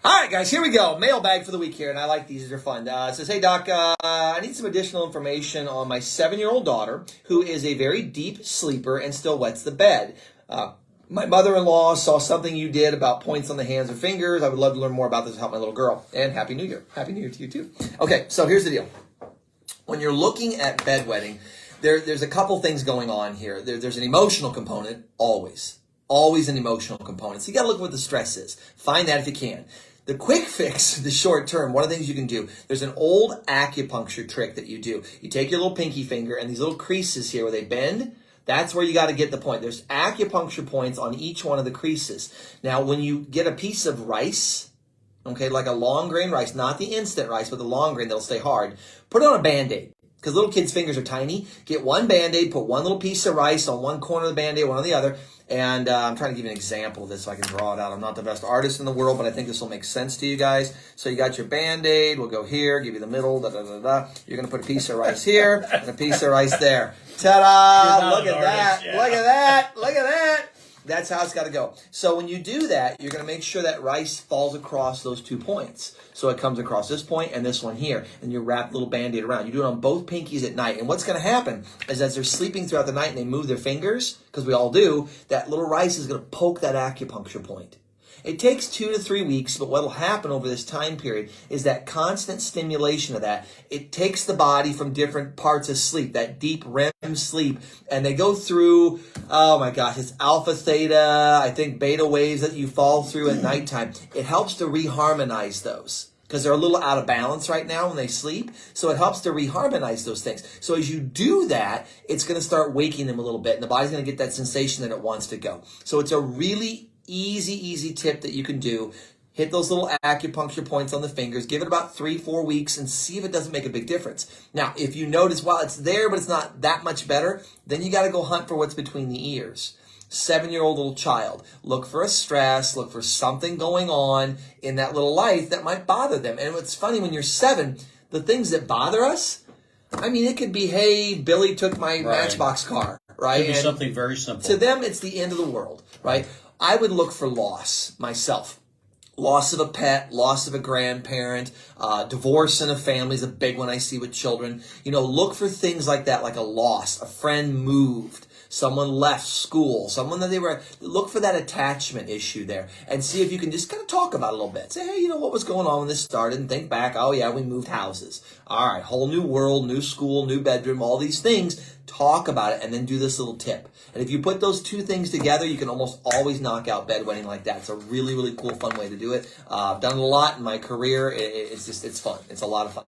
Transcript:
All right, guys, here we go. Mailbag for the week here, and I like these. These are fun. It says, hey, Doc, I need some additional information on my 7-year-old daughter, who is a very deep sleeper and still wets the bed. My mother-in-law saw something you did about points on the hands or fingers. I would love to learn more about this to help my little girl. And Happy New Year. Happy New Year to you, too. Okay, so here's the deal. When you're looking at bedwetting, there's a couple things going on here. There's an emotional component, always. Always an emotional component. So you got to look at what the stress is. Find that if you can. The quick fix, the short term, one of the things you can do, there's an old acupuncture trick that you do. You take your little pinky finger and these little creases here where they bend, that's where you got to get the point. There's acupuncture points on each one of the creases. Now, when you get a piece of rice, okay, like a long grain rice, not the instant rice, but the long grain that'll stay hard, put it on a Band-Aid. Because little kids' fingers are tiny. Get one Band-Aid, put one little piece of rice on one corner of the Band-Aid, one on the other. And I'm trying to give you an example of this so I can draw it out. I'm not the best artist in the world, but I think this will make sense to you guys. So you got your Band-Aid. We'll go here, give you the middle. Da, da, da, da. You're going to put a piece of rice here and a piece of rice there. Ta-da! Look at that. Yeah. Look at that. Look at that. That's how it's got to go. So when you do that, you're going to make sure that rice falls across those 2 points. So it comes across this point and this one here. And you wrap a little Band-Aid around. You do it on both pinkies at night. And what's going to happen is as they're sleeping throughout the night and they move their fingers, because we all do, that little rice is going to poke that acupuncture point. It takes 2 to 3 weeks, but what will happen over this time period is that constant stimulation of that. It takes the body from different parts of sleep, that deep REM sleep, and they go through, oh my gosh, it's alpha, theta, I think beta waves that you fall through at nighttime. It helps to reharmonize those because they're a little out of balance right now when they sleep. So it helps to reharmonize those things. So as you do that, it's going to start waking them a little bit, and the body's going to get that sensation that it wants to go. So it's a really easy tip that you can do. Hit those little acupuncture points on the fingers. Give it about 3-4 weeks and see if it doesn't make a big difference. Now, if you notice, well, it's there, but it's not that much better, then you got to go hunt for what's between the ears. 7-year-old little child. Look for a stress. Look for something going on in that little life that might bother them. And what's funny, when you're 7, the things that bother us, I mean, it could be, hey, Billy took my Matchbox car, right? It could be something very simple. To them, it's the end of the world, right? I would look for loss myself. Loss of a pet, loss of a grandparent, divorce in a family is a big one I see with children. You know, look for things like that, like a loss. A friend moved. Someone left school. Someone that they were... Look for that attachment issue there and see if you can just kind of talk about it a little bit. Say, hey, you know, what was going on when this started? And think back, oh, yeah, we moved houses. All right, whole new world, new school, new bedroom, all these things. Talk about it and then do this little tip. And if you put those 2 things together, you can almost always knock out bedwetting like that. It's a really cool, fun way to do it. I've done it a lot in my career. It's fun. It's a lot of fun.